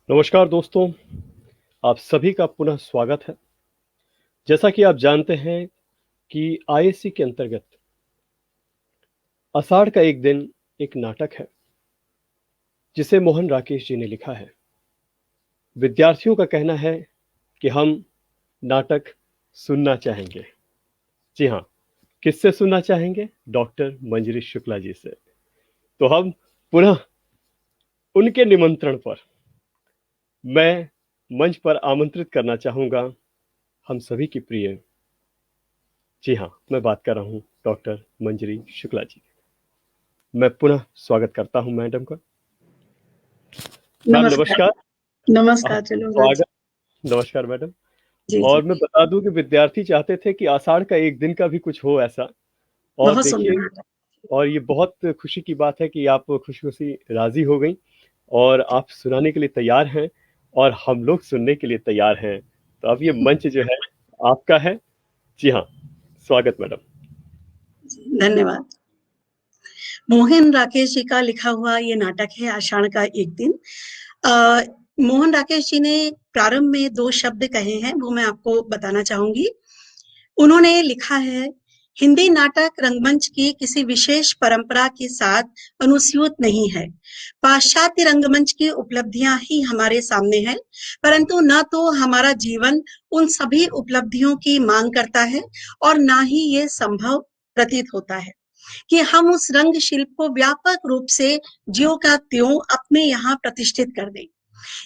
नमस्कार दोस्तों, आप सभी का पुनः स्वागत है। जैसा कि आप जानते हैं कि आईएससी के अंतर्गत आषाढ़ का एक दिन एक नाटक है, जिसे मोहन राकेश जी ने लिखा है। विद्यार्थियों का कहना है कि हम नाटक सुनना चाहेंगे। जी हाँ, किससे सुनना चाहेंगे? डॉक्टर मंजरी शुक्ला जी से। तो हम पुनः उनके निमंत्रण पर मैं मंच पर आमंत्रित करना चाहूँगा हम सभी की प्रिय, जी हाँ, मैं बात कर रहा हूँ डॉक्टर मंजरी शुक्ला जी। मैं पुनः स्वागत करता हूं मैडम का। मैम नमस्कार। नमस्कार। नमस्कार, चलो राज। स्वागत। नमस्कार मैडम। जी, और जी। मैं बता दूं कि विद्यार्थी चाहते थे कि आषाढ़ का एक दिन का भी कुछ हो ऐसा। और बहुत सुंदर देखिए, नाटक। और ये बहुत खुशी की बात है कि आप खुशी-खुशी राजी हो गई और आप सुनाने के लिए तैयार हैं और हम लोग सुनने के लिए तैयार हैं। तो अब ये मंच जो है आपका है। जी हाँ, स्वागत मैडम। धन्यवाद। मोहन राकेश जी का लिखा हुआ ये नाटक है आषाढ़ का एक दिन। मोहन राकेश जी ने प्रारंभ में 2 शब्द कहे हैं, वो मैं आपको बताना चाहूँगी। उन्होंने लिखा है, हिंदी नाटक रंगमंच की किसी विशेष परंपरा के साथ अनुस्यूत नहीं है। पाश्चात्य रंगमंच की उपलब्धियां ही हमारे सामने हैं, परंतु न तो हमारा जीवन उन सभी उपलब्धियों की मांग करता है और ना ही ये संभव प्रतीत होता है कि हम उस रंग शिल्प को व्यापक रूप से ज्यों का त्यों अपने यहाँ प्रतिष्ठित कर दें।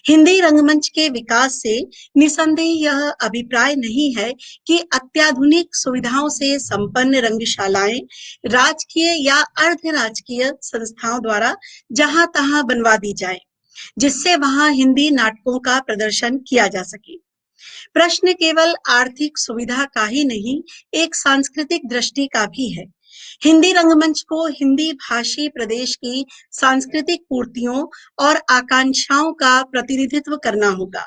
हिंदी रंगमंच के विकास से निसंदेह यह अभिप्राय नहीं है कि अत्याधुनिक सुविधाओं से संपन्न रंगशालाएं राजकीय या अर्ध राजकीय संस्थाओं द्वारा जहां तहां बनवा दी जाए, जिससे वहां हिंदी नाटकों का प्रदर्शन किया जा सके। प्रश्न केवल आर्थिक सुविधा का ही नहीं, एक सांस्कृतिक दृष्टि का भी है। हिंदी रंगमंच को हिंदी भाषी प्रदेश की सांस्कृतिक पूर्तियों और आकांक्षाओं का प्रतिनिधित्व करना होगा।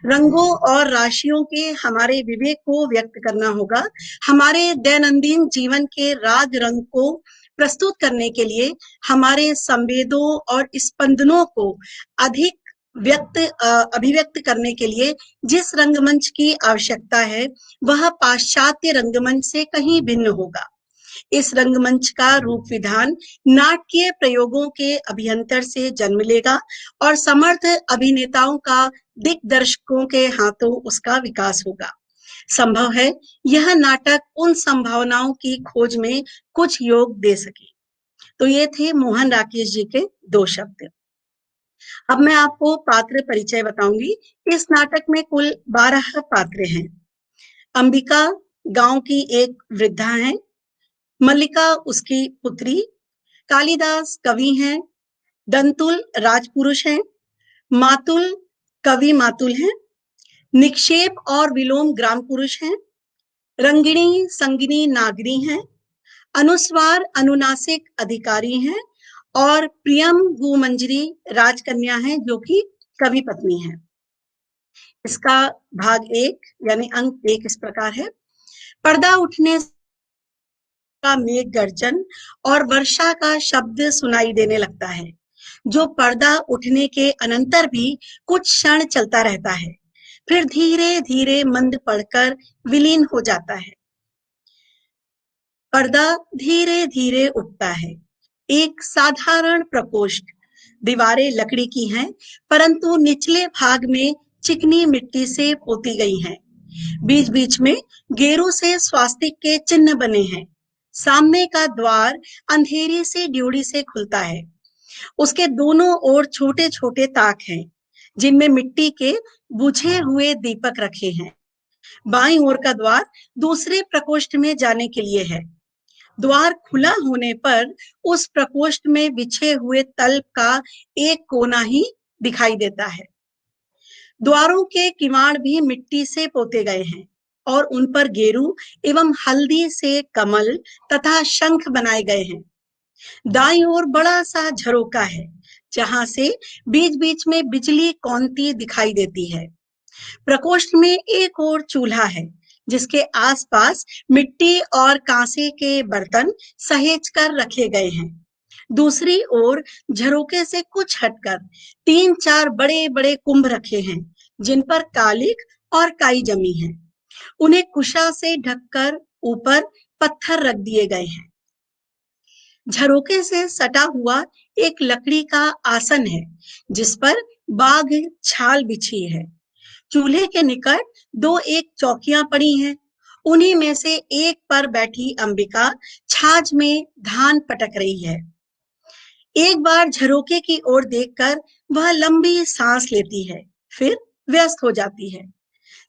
रंगों और राशियों के हमारे विवेक को व्यक्त करना होगा। हमारे दैनंदिन जीवन के राग रंग को प्रस्तुत करने के लिए हमारे संवेदों और स्पंदनों को अधिक अभिव्यक्त करने के लिए जिस रंगमंच की आवश्यकता है, वह पाश्चात्य रंगमंच से कहीं भिन्न होगा। इस रंगमंच का रूप विधान नाटकीय प्रयोगों के अभियंतर से जन्म लेगा और समर्थ अभिनेताओं का दिग्दर्शकों के हाथों उसका विकास होगा। संभव है यह नाटक उन संभावनाओं की खोज में कुछ योग दे सके। तो ये थे मोहन राकेश जी के 2 शब्द। अब मैं आपको पात्र परिचय बताऊंगी। इस नाटक में कुल 12 पात्र हैं। अंबिका गांव की एक वृद्धा है, मल्लिका उसकी पुत्री, कालिदास कवि हैं, दंतुल राजपुरुष हैं, मातुल कवि मातुल हैं, निक्षेप और विलोम ग्राम पुरुष हैं, रंगिणी संगिनी नागरी हैं, अनुस्वार अनुनासिक अधिकारी हैं और प्रियम भूमंजरी राजकन्या है जो कि कवि पत्नी है। इसका भाग 1 यानी अंक 1 इस प्रकार है। पर्दा उठने का मेघ गर्जन और वर्षा का शब्द सुनाई देने लगता है, जो पर्दा उठने के अनंतर भी कुछ क्षण चलता रहता है, फिर धीरे धीरे मंद पड़कर विलीन हो जाता है। पर्दा धीरे धीरे उठता है। एक साधारण प्रकोष्ठ, दीवारें लकड़ी की हैं, परंतु निचले भाग में चिकनी मिट्टी से पोती गई हैं। बीच बीच में गेरू से स्वास्तिक के चिन्ह बने हैं। सामने का द्वार अंधेरी से ड्योढ़ी से खुलता है। उसके दोनों ओर छोटे छोटे ताक हैं, जिनमें मिट्टी के बुझे हुए दीपक रखे हैं। बाईं ओर का द्वार दूसरे प्रकोष्ठ में जाने के लिए है। द्वार खुला होने पर उस प्रकोष्ठ में बिछे हुए तल्प का एक कोना ही दिखाई देता है। द्वारों के किवाड़ भी मिट्टी से पोते गए हैं और उन पर गेरू एवं हल्दी से कमल तथा शंख बनाए गए हैं। दाईं ओर बड़ा सा झरोका है, जहां से बीच बीच में बिजली कौंती दिखाई देती है। प्रकोष्ठ में एक और चूल्हा है, जिसके आसपास मिट्टी और कांसे के बर्तन सहेज कर रखे गए हैं। दूसरी ओर झरोके से कुछ हटकर 3-4 बड़े-बड़े कुंभ रखे हैं, जिन पर कालिख और काई जमी है। उन्हें कुशा से ढककर ऊपर पत्थर रख दिए गए हैं। झरोके से सटा हुआ एक लकड़ी का आसन है, जिस पर बाघ छाल बिछी है। चूल्हे के निकट 2-1 चौकियां पड़ी हैं। उन्हीं में से एक पर बैठी अंबिका छाछ में धान पटक रही है। एक बार झरोके की ओर देखकर वह लंबी सांस लेती है, फिर व्यस्त हो जाती है।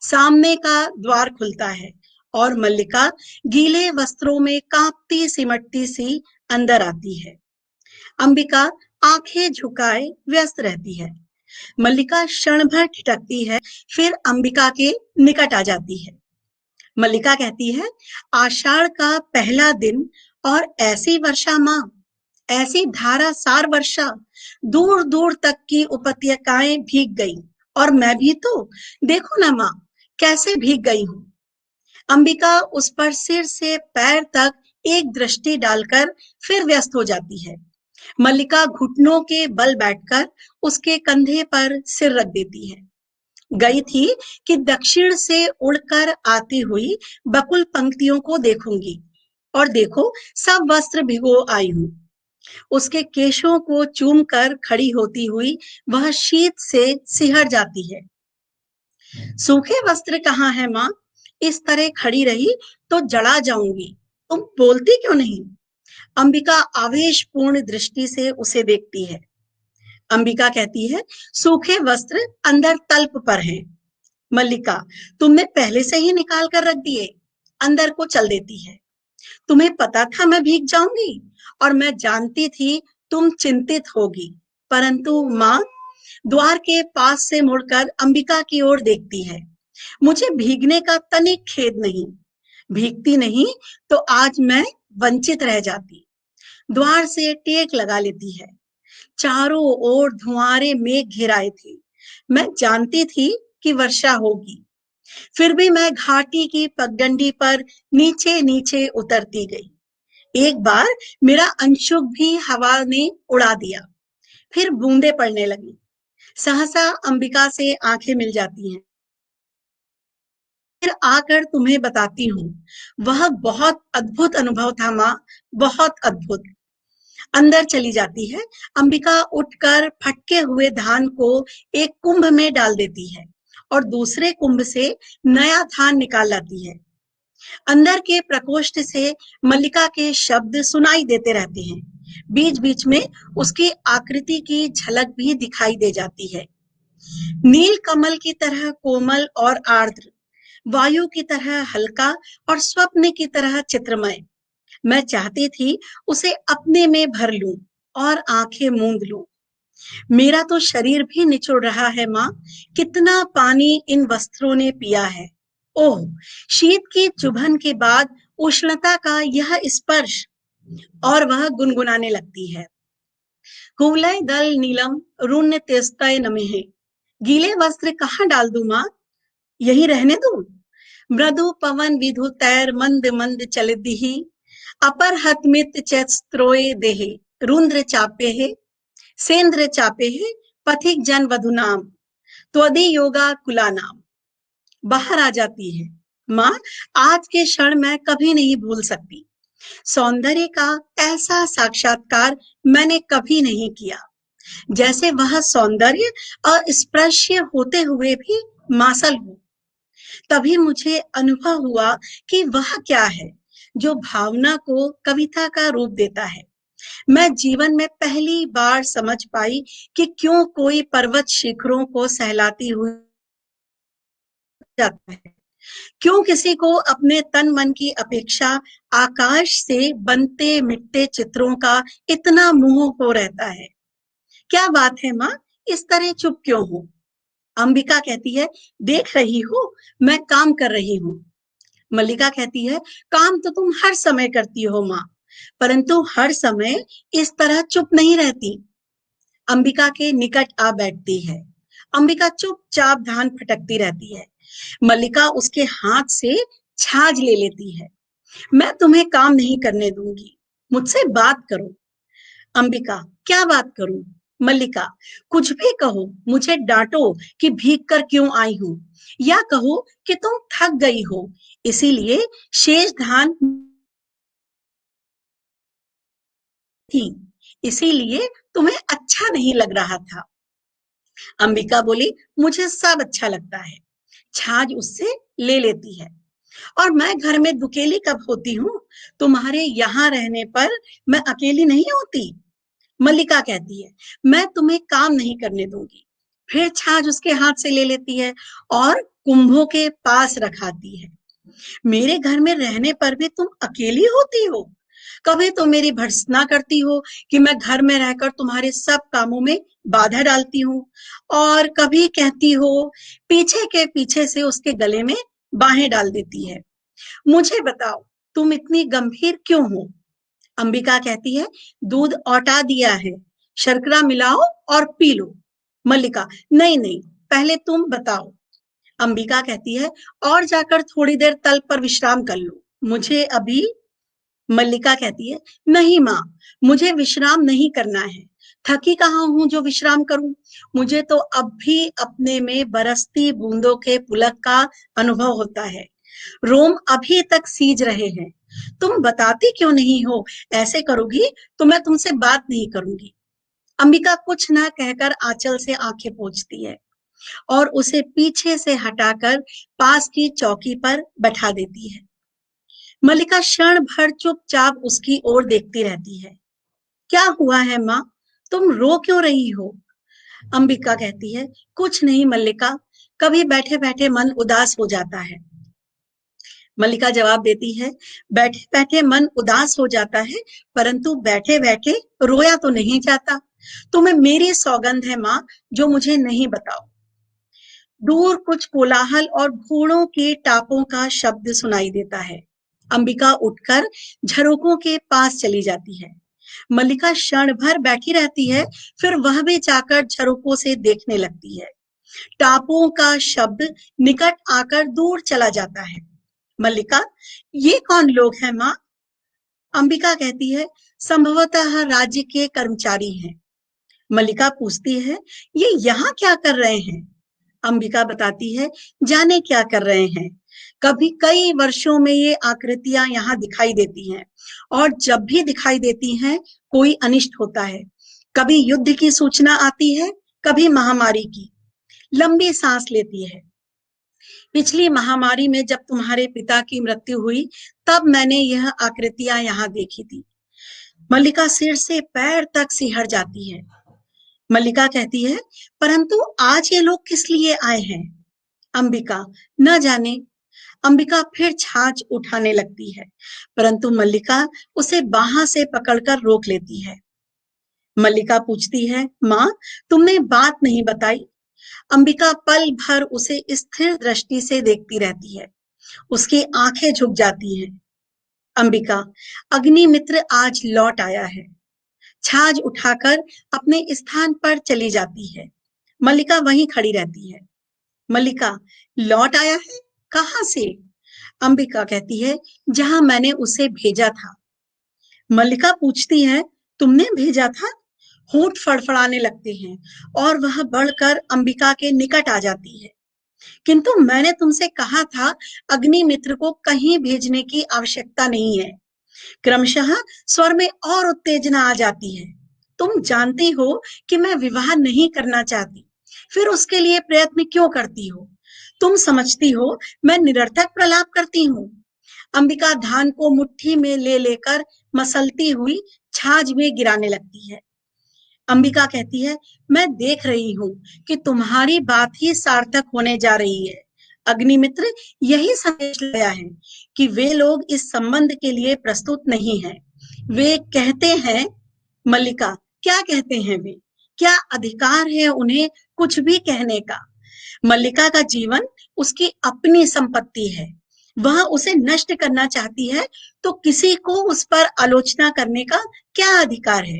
सामने का द्वार खुलता है और मल्लिका गीले वस्त्रों में कांपती सिमटती सी अंदर आती है। अंबिका आंखें झुकाए व्यस्त रहती है। मल्लिका क्षण भर ठिठकती है, फिर अंबिका के निकट आ जाती है। मल्लिका कहती है, आषाढ़ का पहला दिन और ऐसी वर्षा माँ, ऐसी धारासार वर्षा, दूर दूर तक की उपत्यकाएं भीग गई और मैं भी तो, देखो ना माँ, कैसे भीग गई हूँ। अंबिका उस पर सिर से पैर तक एक दृष्टि डालकर फिर व्यस्त हो जाती है। मल्लिका घुटनों के बल बैठकर उसके कंधे पर सिर रख देती है। गई थी कि दक्षिण से उड़कर आती हुई बकुल पंक्तियों को देखूंगी, और देखो सब वस्त्र भिगो आई हूँ। उसके केशों को चूम कर खड़ी होती हुई वह शीत से सिहर जाती है। सूखे वस्त्र कहाँ है माँ? इस तरह खड़ी रही तो जला जाऊंगी, तुम बोलती क्यों नहीं? अंबिका आवेशपूर्ण दृष्टि से उसे देखती है। अंबिका कहती है, सूखे वस्त्र अंदर तल्प पर हैं। मल्लिका, तुमने पहले से ही निकाल कर रख दिए। अंदर को चल देती है। तुम्हें पता था मैं भीग जाऊंगी और मैं जानती थी तुम चिंतित होगी, परंतु माँ, द्वार के पास से मुड़कर अंबिका की ओर देखती है। मुझे भीगने का तनिक खेद नहीं। भीगती नहीं तो आज मैं वंचित रह जाती। द्वार से टेक लगा लेती है। चारों ओर धुआंरे मेघ घिराए थे। मैं जानती थी कि वर्षा होगी, फिर भी मैं घाटी की पगडंडी पर नीचे नीचे उतरती गई। एक बार मेरा अंशुक भी हवा ने उड़ा दिया, फिर बूंदे पड़ने लगी। सहसा अंबिका से आंखें मिल जाती हैं। फिर आकर तुम्हें बताती हूँ। वह बहुत अद्भुत अनुभव था माँ, बहुत अद्भुत। अंदर चली जाती है। अंबिका उठकर फटके हुए धान को एक कुंभ में डाल देती है और दूसरे कुंभ से नया धान निकाल लाती है। अंदर के प्रकोष्ठ से मल्लिका के शब्द सुनाई देते रहते हैं। बीच बीच में उसकी आकृति की झलक भी दिखाई दे जाती है। नील कमल की तरह कोमल और आर्द्र, वायु की तरह हल्का और स्वप्न की तरह चित्रमय। मैं चाहती थी उसे अपने में भर लूं और आंखें मूंद लूं। मेरा तो शरीर भी निचुड़ रहा है माँ, कितना पानी इन वस्त्रों ने पिया है। ओह, शीत की चुभन के बाद उष्णता का यह स्पर्श। और वह गुनगुनाने लगती है। कुवलय दल नीलम रुण्य तेस्तय नमिहे। गीले वस्त्र कहाँ डाल दूं माँ? यही रहने दूं? मृदु पवन विधु तैर मंद मंद चलिदिहि। अपर हतमित चैस्त्रोय देहे रुद्र चापे है सेंद्र चापे है पथिक जन वधु नाम त्वदि योगा कुला नाम। बाहर आ जाती है। माँ, आज के क्षण मैं कभी नहीं भूल सकती। सौंदर्य का ऐसा साक्षात्कार मैंने कभी नहीं किया, जैसे वह सौंदर्य अस्पृश्य होते हुए भी मासल हो। तभी मुझे अनुभव हुआ कि वह क्या है जो भावना को कविता का रूप देता है। मैं जीवन में पहली बार समझ पाई कि क्यों कोई पर्वत शिखरों को सहलाती हुई जाता है, क्यों किसी को अपने तन मन की अपेक्षा आकाश से बनते मिटते चित्रों का इतना मोह हो रहता है। क्या बात है माँ, इस तरह चुप क्यों हो? अंबिका कहती है, देख रही हो मैं काम कर रही हूँ। मल्लिका कहती है, काम तो तुम हर समय करती हो माँ, परंतु हर समय इस तरह चुप नहीं रहती। अंबिका के निकट आ बैठती है। अंबिका चुपचाप धान फटकती रहती है। मल्लिका उसके हाथ से छाछ ले लेती है। मैं तुम्हें काम नहीं करने दूंगी, मुझसे बात करो। अंबिका, क्या बात करूं? मल्लिका, कुछ भी कहो, मुझे डांटो कि भीग कर क्यों आई हूं, या कहो कि तुम थक गई हो, इसीलिए शेष धान थी, इसीलिए तुम्हें अच्छा नहीं लग रहा था। अंबिका बोली, मुझे सब अच्छा लगता है। छाछ उससे ले लेती है। और मैं घर में दुकेली कब होती हूँ? तुम्हारे यहाँ रहने पर मैं अकेली नहीं होती। मल्लिका कहती है, मैं तुम्हें काम नहीं करने दूंगी। फिर छाछ उसके हाथ से ले लेती है और कुंभों के पास रखाती है। मेरे घर में रहने पर भी तुम अकेली होती हो। कभी तो मेरी भर्त्सना करती हो कि मैं घर में रहकर तुम्हारे सब कामों में बाधा डालती हूँ, और कभी कहती हो, पीछे के पीछे से उसके गले में बाहें डाल देती है। मुझे बताओ, तुम इतनी गंभीर क्यों हो? अंबिका कहती है, दूध औटा दिया है, शर्करा मिलाओ और पी लो। मल्लिका, नहीं नहीं, पहले तुम बताओ। अंबिका कहती है, और जाकर थोड़ी देर तल पर विश्राम कर लो, मुझे अभी। मल्लिका कहती है, नहीं माँ, मुझे विश्राम नहीं करना है। थकी कहाँ हूं जो विश्राम करूं? मुझे तो अब भी अपने में बरसती बूंदों के पुलक का अनुभव होता है। रोम अभी तक सीज रहे हैं। तुम बताती क्यों नहीं हो? ऐसे करोगी तो मैं तुमसे बात नहीं करूंगी। अंबिका कुछ ना कहकर आंचल से आंखें पोंछती है और उसे पीछे से हटाकर पास की चौकी पर बैठा देती है। मल्लिका क्षण भर चुपचाप उसकी ओर देखती रहती है। क्या हुआ है माँ? तुम रो क्यों रही हो? अंबिका कहती है, कुछ नहीं मल्लिका, कभी बैठे बैठे मन उदास हो जाता है। मल्लिका जवाब देती है, बैठे बैठे मन उदास हो जाता है, परंतु बैठे बैठे रोया तो नहीं जाता। तुम्हें मेरी सौगंध है माँ, जो मुझे नहीं बताओ। दूर कुछ कोलाहल और घोड़ों के टापों का शब्द सुनाई देता है। अंबिका उठकर झरोकों के पास चली जाती है। मल्लिका क्षण भर बैठी रहती है, फिर वह भी जाकर झरोकों से देखने लगती है। टापुओं का शब्द निकट आकर दूर चला जाता है। मल्लिका, ये कौन लोग हैं माँ? अंबिका कहती है, संभवतः राज्य के कर्मचारी हैं। मल्लिका पूछती है, ये यहाँ क्या कर रहे हैं? अंबिका बताती है, जाने क्या कर रहे हैं। कभी कई वर्षों में ये आकृतियां यहाँ दिखाई देती हैं, और जब भी दिखाई देती हैं, कोई अनिष्ट होता है। कभी युद्ध की सूचना आती है, कभी महामारी की। लंबी सांस लेती है। पिछली महामारी में जब तुम्हारे पिता की मृत्यु हुई, तब मैंने यह आकृतियां यहाँ देखी थी। मल्लिका सिर से पैर तक सिहर जाती है। मल्लिका कहती है, परंतु आज ये लोग किस लिए आए हैं? अंबिका, न जाने। अंबिका फिर छाछ उठाने लगती है, परंतु मल्लिका उसे बाहां से पकड़कर रोक लेती है। मल्लिका पूछती है, माँ, तुमने बात नहीं बताई। अंबिका पल भर उसे स्थिर दृष्टि से देखती रहती है। उसकी आंखें झुक जाती हैं। अंबिका, अग्निमित्र आज लौट आया है। छाछ उठाकर अपने स्थान पर चली जाती है। मल्लिका वहीं खड़ी रहती है। मल्लिका, लौट आया है? कहाँ से? अंबिका कहती है, जहां मैंने उसे भेजा था। मल्लिका पूछती है, तुमने भेजा था? होंठ फड़फड़ाने लगते हैं और वह बढ़कर अंबिका के निकट आ जाती है। किंतु मैंने तुमसे कहा था, अग्निमित्र को कहीं भेजने की आवश्यकता नहीं है। क्रमशः स्वर में और उत्तेजना आ जाती है। तुम जानती हो कि मैं विवाह नहीं करना चाहती, फिर उसके लिए प्रयत्न क्यों करती हो? तुम समझती हो मैं निरर्थक प्रलाप करती हूँ। अंबिका धान को मुट्ठी में ले लेकर मसलती हुई छाछ में गिराने लगती है। अंबिका कहती है, मैं देख रही हूँ कि तुम्हारी बात ही सार्थक होने जा रही है। अग्निमित्र यही संदेश लाया है कि वे लोग इस संबंध के लिए प्रस्तुत नहीं हैं। वे कहते हैं, मल्लिका, क्या कहते हैं वे? क्या अधिकार है उन्हें कुछ भी कहने का? मल्लिका का जीवन उसकी अपनी संपत्ति है। वह उसे नष्ट करना चाहती है, तो किसी को उस पर आलोचना करने का क्या अधिकार है?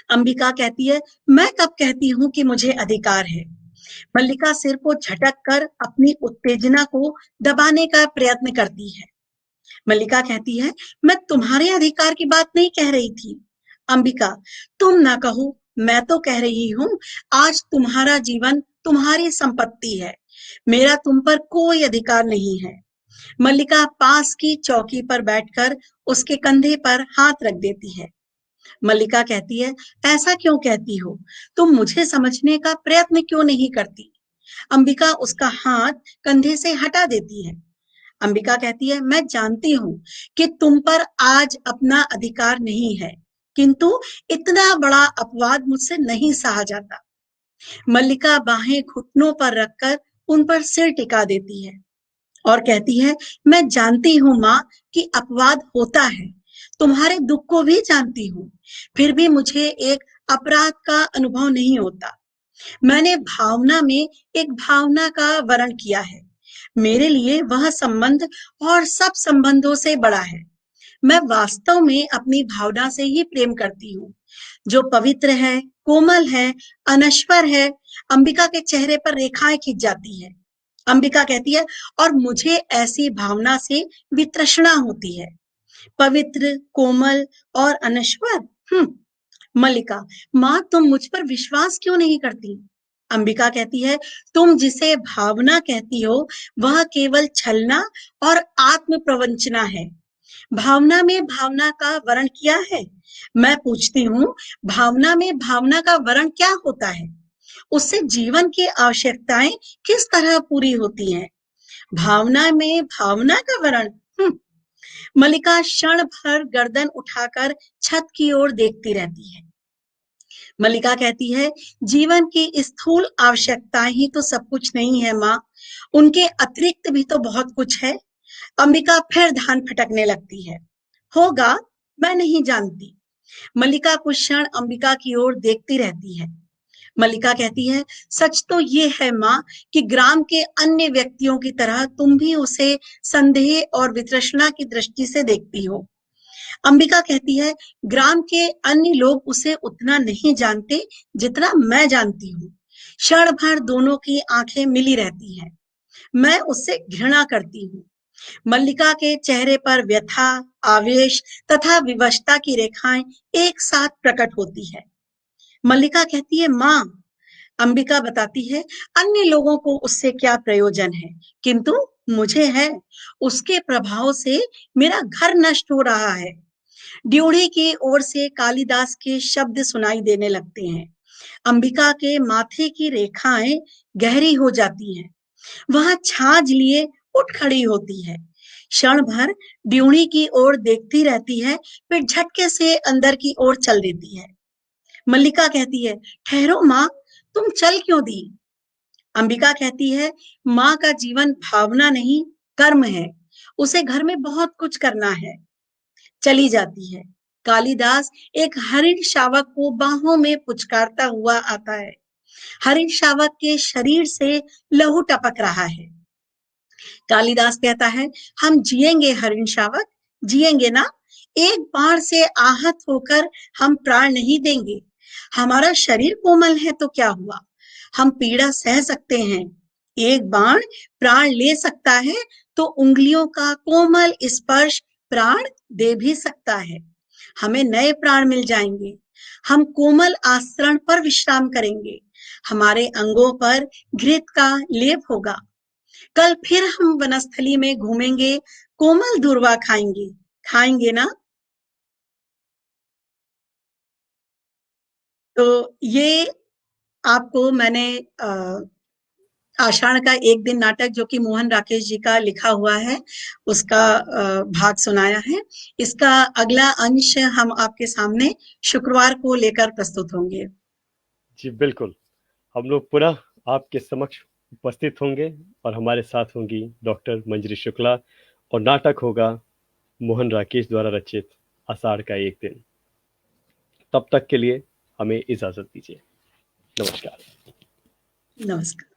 अंबिका कहती है, मैं कब कहती हूँ कि मुझे अधिकार है? मल्लिका सिर को झटक कर अपनी उत्तेजना को दबाने का प्रयत्न करती है। मल्लिका कहती है, मैं तुम्हारे अधिकार की बात नहीं कह रही थी। अंबिका, तुम ना कहो, मैं तो कह रही हूँ, आज तुम्हारा जीवन तुम्हारी संपत्ति है, मेरा तुम पर कोई अधिकार नहीं है। मल्लिका पास की चौकी पर बैठकर उसके कंधे पर हाथ रख देती है। मल्लिका कहती है, ऐसा क्यों कहती हो? तुम मुझे समझने का प्रयत्न क्यों नहीं करती? अंबिका उसका हाथ कंधे से हटा देती है। अंबिका कहती है, मैं जानती हूँ कि तुम पर आज अपना अधिकार नहीं है, किंतु इतना बड़ा अपवाद मुझसे नहीं सहा जाता। मल्लिका बाहें घुटनों पर रखकर उन पर सिर टिका देती है और कहती है, मैं जानती हूँ माँ कि अपवाद होता है, तुम्हारे दुख को भी जानती हूँ, फिर भी मुझे एक अपराध का अनुभव नहीं होता। मैंने भावना में एक भावना का वर्ण किया है, मेरे लिए वह संबंध और सब संबंधों से बड़ा है। मैं वास्तव में अपनी भावना से ही प्रेम करती हूँ, जो पवित्र है, कोमल है, अनश्वर है। अंबिका के चेहरे पर रेखाएं खिंच जाती है। अंबिका कहती है, और मुझे ऐसी भावना से वितृष्णा होती है। पवित्र, कोमल और अनश्वर। मल्लिका, माँ तुम मुझ पर विश्वास क्यों नहीं करती? अंबिका कहती है, तुम जिसे भावना कहती हो वह केवल छलना और आत्म प्रवंचना है। भावना में भावना का वर्ण क्या है? मैं पूछती हूँ, भावना में भावना का वर्ण क्या होता है? उससे जीवन की आवश्यकताएं किस तरह पूरी होती हैं? भावना में भावना का वर्ण। मल्लिका क्षण भर गर्दन उठाकर छत की ओर देखती रहती है। मल्लिका कहती है, जीवन की स्थूल आवश्यकताएं ही तो सब कुछ नहीं है माँ, उनके अतिरिक्त भी तो बहुत कुछ है। अंबिका फिर ध्यान भटकने लगती है। होगा, मैं नहीं जानती। मल्लिका कुछ क्षण अंबिका की ओर देखती रहती है। मल्लिका कहती है, सच तो ये है माँ कि ग्राम के अन्य व्यक्तियों की तरह तुम भी उसे संदेह और वितृष्णा की दृष्टि से देखती हो। अंबिका कहती है, ग्राम के अन्य लोग उसे उतना नहीं जानते जितना मैं जानती हूँ। क्षण भर दोनों की आंखें मिली रहती हैं। मैं उससे घृणा करती हूँ। मल्लिका के चेहरे पर व्यथा, आवेश तथा विवशता की रेखाएं एक साथ प्रकट होती है। मल्लिका कहती है, माँ। अंबिका बताती है, अन्य लोगों को उससे क्या प्रयोजन है, किंतु मुझे है। उसके प्रभाव से मेरा घर नष्ट हो रहा है। ड्योढ़ी की ओर से कालिदास के शब्द सुनाई देने लगते हैं। अंबिका के माथे की रेखाएं गहरी हो जाती हैं। वह छाछ लिए उठ खड़ी होती है। क्षण भर ड्योढ़ी की ओर देखती रहती है, फिर झटके से अंदर की ओर चल देती है। मल्लिका कहती है, ठहरो माँ, तुम चल क्यों दी? अंबिका कहती है, माँ का जीवन भावना नहीं, कर्म है। उसे घर में बहुत कुछ करना है। चली जाती है। कालिदास एक हरिण शावक को बाहों में पुचकारता हुआ आता है। हरिण शावक के शरीर से लहू टपक रहा है। कालिदास कहता है, हम जिएंगे हरिण शावक, जिएंगे ना। एक बाण से आहत होकर हम प्राण नहीं देंगे। हमारा शरीर कोमल है तो क्या हुआ, हम पीड़ा सह सकते हैं। एक बाण प्राण ले सकता है तो उंगलियों का कोमल स्पर्श प्राण दे भी सकता है। हमें नए प्राण मिल जाएंगे। हम कोमल आस्तरण पर विश्राम करेंगे। हमारे अंगों पर घृत का लेप होगा। कल फिर हम वनस्थली में घूमेंगे, कोमल दूर्वा खाएंगे। खाएंगे ना? तो ये आपको मैंने आषाढ़ का एक दिन नाटक, जो कि मोहन राकेश जी का लिखा हुआ है, उसका भाग सुनाया है। इसका अगला अंश हम आपके सामने शुक्रवार को लेकर प्रस्तुत होंगे। जी बिल्कुल, हम लोग पुनः आपके समक्ष उपस्थित होंगे और हमारे साथ होंगी डॉक्टर मंजरी शुक्ला, और नाटक होगा मोहन राकेश द्वारा रचित आषाढ़ का एक दिन। तब तक के लिए हमें इजाजत दीजिए। नमस्कार। नमस्कार।